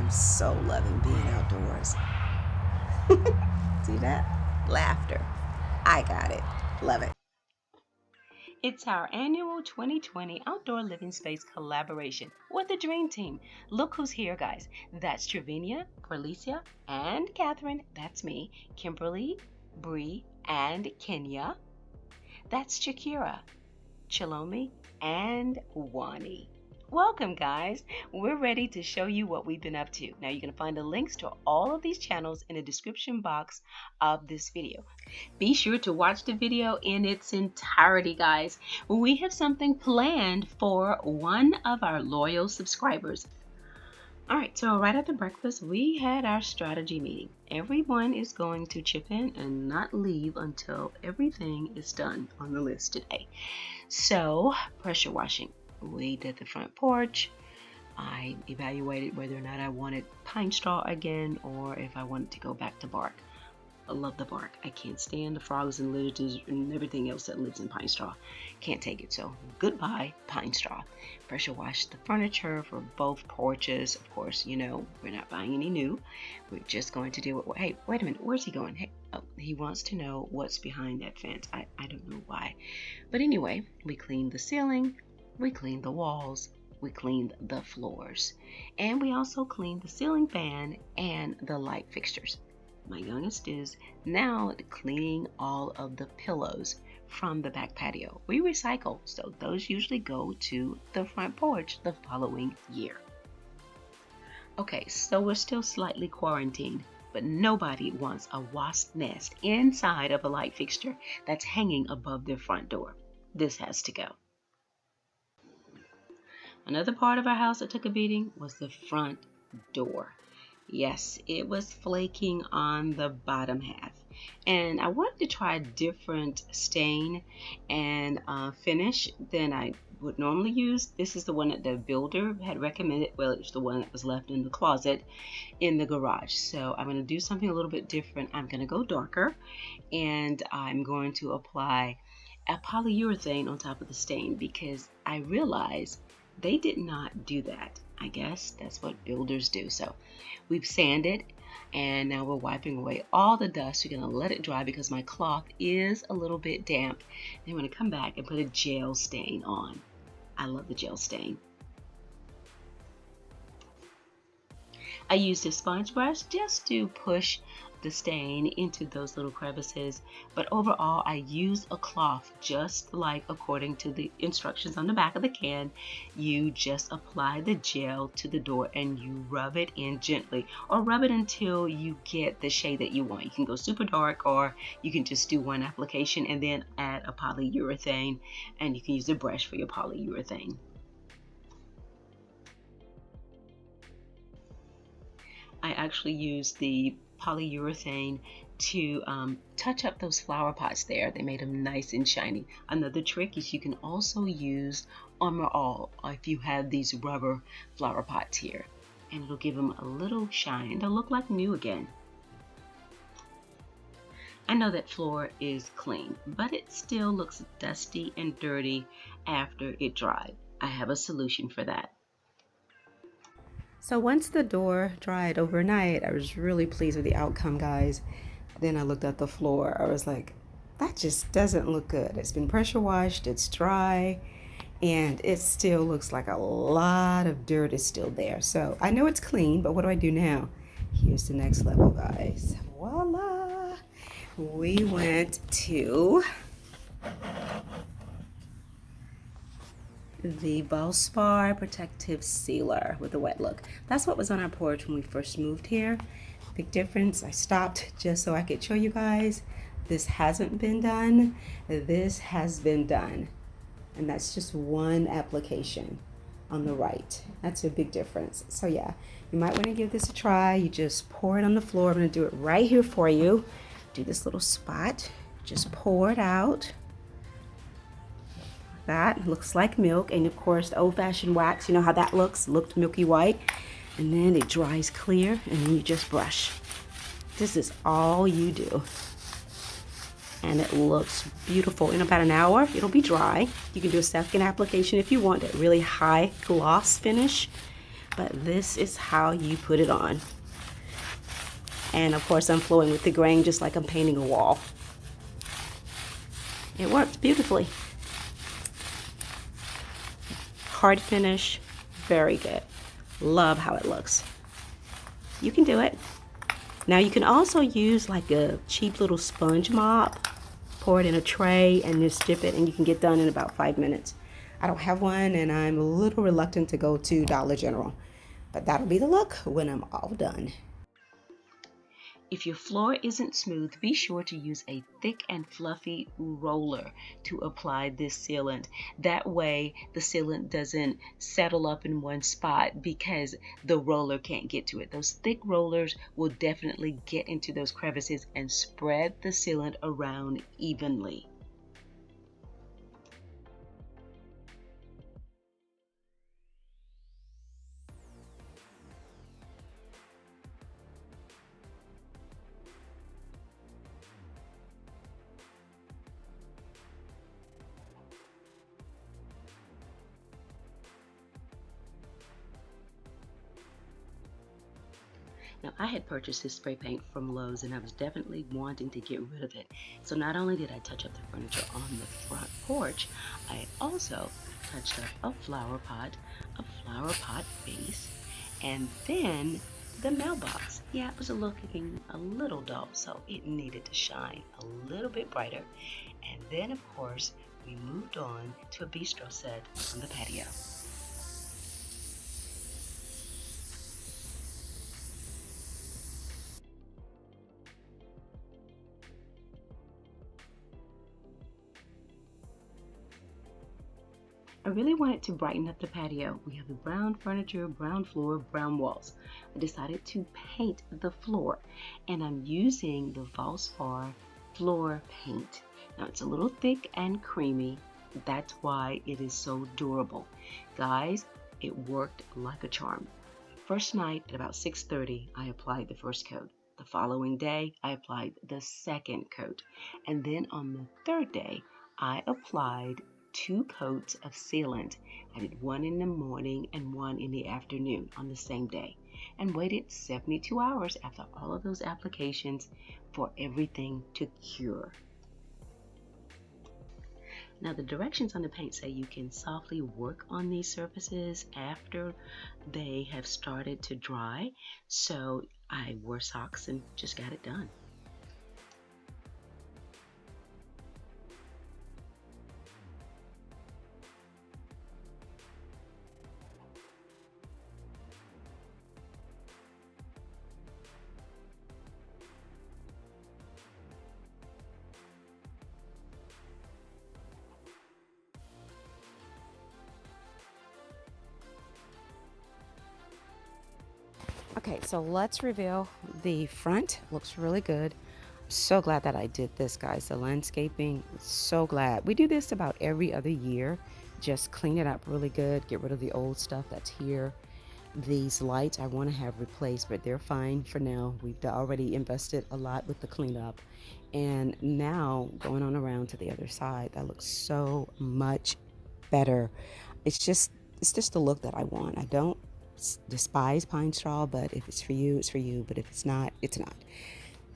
I'm so loving being outdoors. See that? Laughter. I got it. Love it. It's our annual 2020 Outdoor Living Space collaboration with the Dream Team. Look who's here, guys. That's Travinia, Corlicia, and Catherine. That's me, Kimberly, Bree, and Kenya. That's Shakira, Chilomi, and Wani. Welcome, guys. We're ready to show you what we've been up to. Now, you're going to find the links to all of these channels in the description box of this video. Be sure to watch the video in its entirety, guys. We have something planned for one of our loyal subscribers. All right, so right after breakfast, we had our strategy meeting. Everyone is going to chip in and not leave until everything is done on the list today. So, pressure washing. We did the front porch. I evaluated whether or not I wanted pine straw again or if I wanted to go back to bark. I love the bark. I can't stand the frogs and lizards and everything else that lives in pine straw. Can't take it. So goodbye pine straw. Pressure washed the furniture for both porches. Of course, you know, we're not buying any new. We're just going to do it. Hey, wait a minute. Where's he going? Hey, oh, he wants to know what's behind that fence. I don't know why. But anyway, we cleaned the ceiling. We cleaned the walls. We cleaned the floors. And we also cleaned the ceiling fan and the light fixtures. My youngest is now cleaning all of the pillows from the back patio. We recycle, so those usually go to the front porch the following year. Okay, so we're still slightly quarantined, but nobody wants a wasp nest inside of a light fixture that's hanging above their front door. This has to go. Another part of our house that took a beating was the front door. Yes, it was flaking on the bottom half. And I wanted to try a different stain and finish than I would normally use. This is the one that the builder had recommended. Well, it's the one that was left in the closet in the garage. So I'm going to do something a little bit different. I'm going to go darker and I'm going to apply a polyurethane on top of the stain because I realized they did not do that. I guess that's what builders do. So we've sanded and now we're wiping away all the dust. We're going to let it dry because my cloth is a little bit damp. And I'm going to come back and put a gel stain on. I love the gel stain. I used a sponge brush just to push the stain into those little crevices, but overall I used a cloth just like according to the instructions on the back of the can. You just apply the gel to the door and you rub it in gently, or rub it until you get the shade that you want. You can go super dark, or you can just do one application and then add a polyurethane, and you can use a brush for your polyurethane. I actually used the polyurethane to touch up those flower pots there. They made them nice and shiny. Another trick is you can also use Armor All if you have these rubber flower pots here, and it'll give them a little shine. They'll look like new again. I know that floor is clean, but it still looks dusty and dirty after it dried. I have a solution for that. So once the door dried overnight, I was really pleased with the outcome, guys. Then I looked at the floor. I was like, that just doesn't look good. It's been pressure washed, it's dry, and it still looks like a lot of dirt is still there. So I know it's clean, but what do I do now? Here's the next level, guys. Voila! We went to the Valspar protective sealer with the wet look. That's what was on our porch when we first moved here. Big difference. I stopped just so I could show you guys. This hasn't been done. This has been done. And that's just one application on the right. That's a big difference. So yeah, you might want to give this a try. You just pour it on the floor. I'm going to do it right here for you. Do this little spot. Just pour it out. That looks like milk, and of course the old-fashioned wax, you know how that looked milky white, and then it dries clear, and then you just brush. This is all you do, and it looks beautiful. In about an hour it'll be dry. You can do a second application if you want that really high gloss finish, but this is how you put it on. And of course I'm flowing with the grain just like I'm painting a wall. It works beautifully. Hard finish, very good. Love how it looks. You can do it. Now you can also use like a cheap little sponge mop, pour it in a tray and just dip it, and you can get done in about 5 minutes. I don't have one and I'm a little reluctant to go to Dollar General, but that'll be the look when I'm all done. If your floor isn't smooth, be sure to use a thick and fluffy roller to apply this sealant. That way the sealant doesn't settle up in one spot because the roller can't get to it. Those thick rollers will definitely get into those crevices and spread the sealant around evenly. Now, I had purchased this spray paint from Lowe's and I was definitely wanting to get rid of it. So not only did I touch up the furniture on the front porch, I also touched up a flower pot base, and then the mailbox. Yeah, it was looking a little dull, so it needed to shine a little bit brighter. And then, of course, we moved on to a bistro set on the patio. I really wanted to brighten up the patio. We have the brown furniture, brown floor, brown walls. I decided to paint the floor, and I'm using the Valspar floor paint. Now it's a little thick and creamy. That's why it is so durable. Guys, it worked like a charm. First night at about 6:30, I applied the first coat. The following day, I applied the second coat. And then on the third day, I applied 2 coats of sealant. I did one in the morning and one in the afternoon on the same day, and waited 72 hours after all of those applications for everything to cure. Now the directions on the paint say you can softly work on these surfaces after they have started to dry, so I wore socks and just got it done. Okay, so let's reveal the front. Looks really good. I'm so glad that I did this, guys. The landscaping, so glad. We do this about every other year. Just clean it up really good. Get rid of the old stuff that's here. These lights I want to have replaced, but they're fine for now. We've already invested a lot with the cleanup. And now going on around to the other side, that looks so much better. It's just the look that I want. I don't despise pine straw, but if it's for you, it's for you. But if it's not, it's not.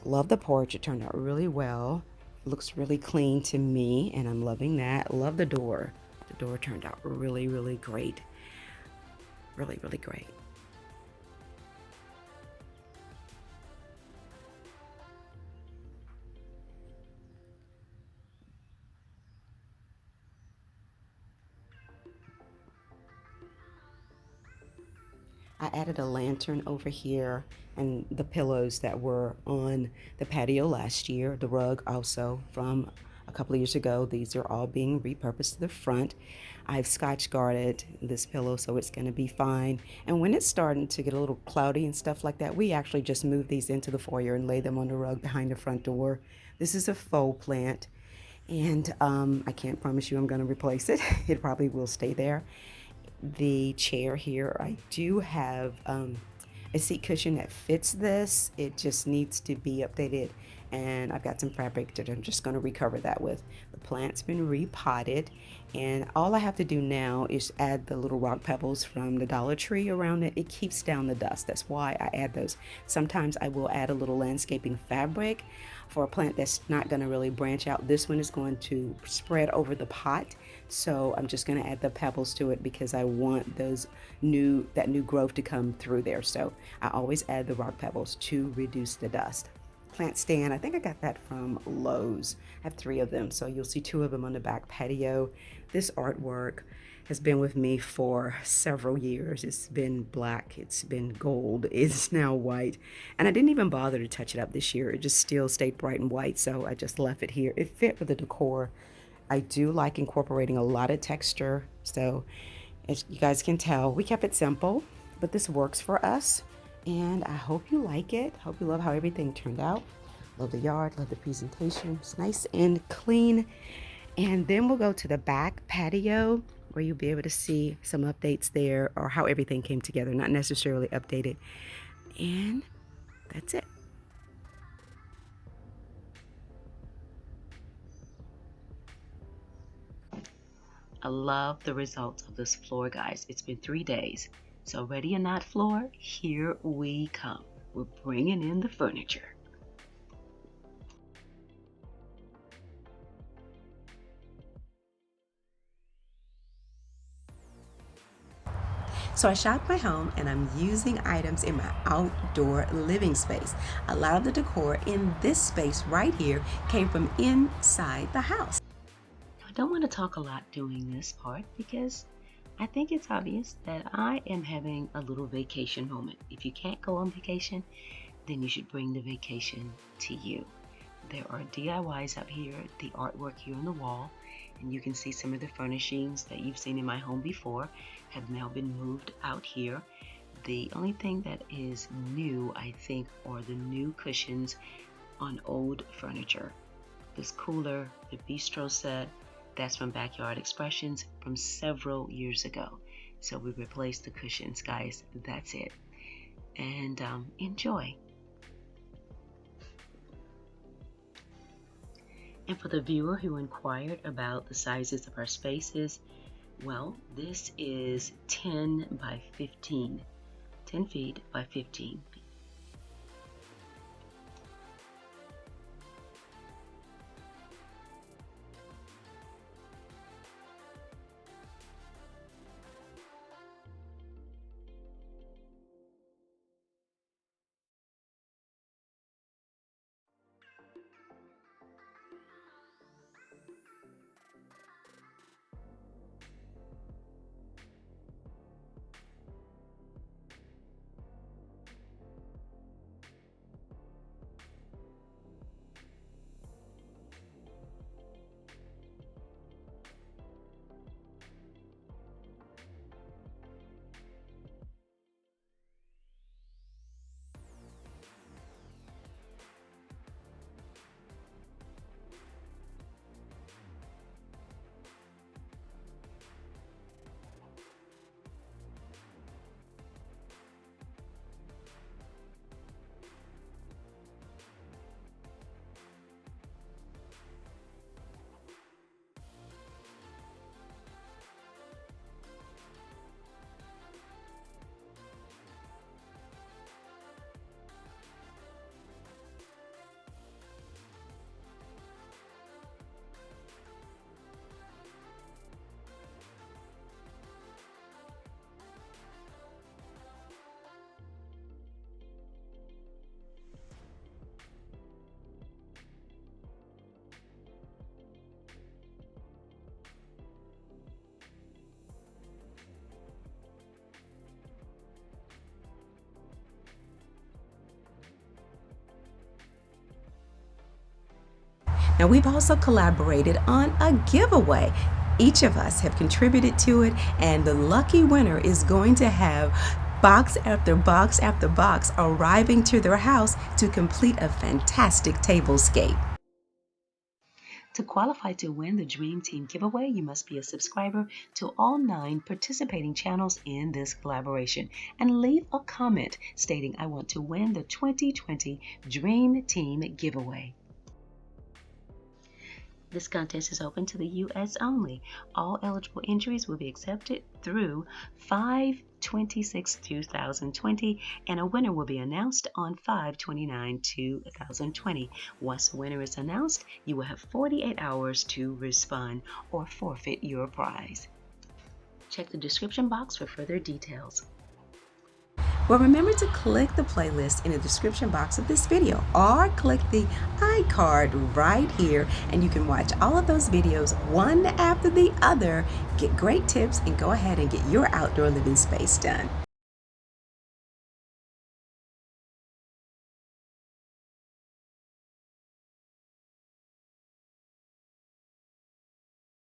Love the porch. It turned out really well. Looks really clean to me, and I'm loving that. Love the door. The door turned out really, really great. Really, really great. I added a lantern over here and the pillows that were on the patio last year, the rug also from a couple of years ago. These are all being repurposed to the front. I've scotch guarded this pillow so it's going to be fine. And when it's starting to get a little cloudy and stuff like that, we actually just move these into the foyer and lay them on the rug behind the front door. This is a faux plant, and I can't promise you I'm going to replace it. It probably will stay there. The chair here, I do have a seat cushion that fits this. It just needs to be updated, and I've got some fabric that I'm just going to recover that with. But plant's been repotted, and all I have to do now is add the little rock pebbles from the Dollar Tree around it. It keeps down the dust. That's why I add those. Sometimes I will add a little landscaping fabric for a plant that's not going to really branch out. This one is going to spread over the pot, so I'm just going to add the pebbles to it because I want that new growth to come through there. So I always add the rock pebbles to reduce the dust. Plant stand, I think I got that from Lowe's. I have 3 of them, so you'll see 2 of them on the back patio. This artwork has been with me for several years. It's been black, it's been gold, it's now white, and I didn't even bother to touch it up this year. It just still stayed bright and white, so I just left it here. It fit with the decor. I do like incorporating a lot of texture, so as you guys can tell, we kept it simple, but this works for us. And I hope you like it. Hope you love how everything turned out. Love the yard, love the presentation. It's nice and clean. And then we'll go to the back patio where you'll be able to see some updates there or how everything came together, not necessarily updated. And that's it. I love the results of this floor, guys. It's been 3 days. So ready or not, floor, here we come. We're bringing in the furniture. So I shopped my home and I'm using items in my outdoor living space. A lot of the decor in this space right here came from inside the house. I don't want to talk a lot doing this part because I think it's obvious that I am having a little vacation moment. If you can't go on vacation, then you should bring the vacation to you. There are DIYs up here, the artwork here on the wall, and you can see some of the furnishings that you've seen in my home before have now been moved out here. The only thing that is new, I think, are the new cushions on old furniture. This cooler, the bistro set, that's from Backyard Expressions from several years ago. So we replaced the cushions, guys. That's it. And enjoy. And for the viewer who inquired about the sizes of our spaces, well, this is 10 by 15, 10 feet by 15 feet. Now, we've also collaborated on a giveaway. Each of us have contributed to it, and the lucky winner is going to have box after box after box arriving to their house to complete a fantastic tablescape. To qualify to win the Dream Team giveaway, you must be a subscriber to all 9 participating channels in this collaboration and leave a comment stating, "I want to win the 2020 Dream Team giveaway." This contest is open to the U.S. only. All eligible entries will be accepted through 5/26/2020, and a winner will be announced on 5/29/2020. Once a winner is announced, you will have 48 hours to respond or forfeit your prize. Check the description box for further details. Well, remember to click the playlist in the description box of this video or click the iCard right here and you can watch all of those videos one after the other, get great tips, and go ahead and get your outdoor living space done.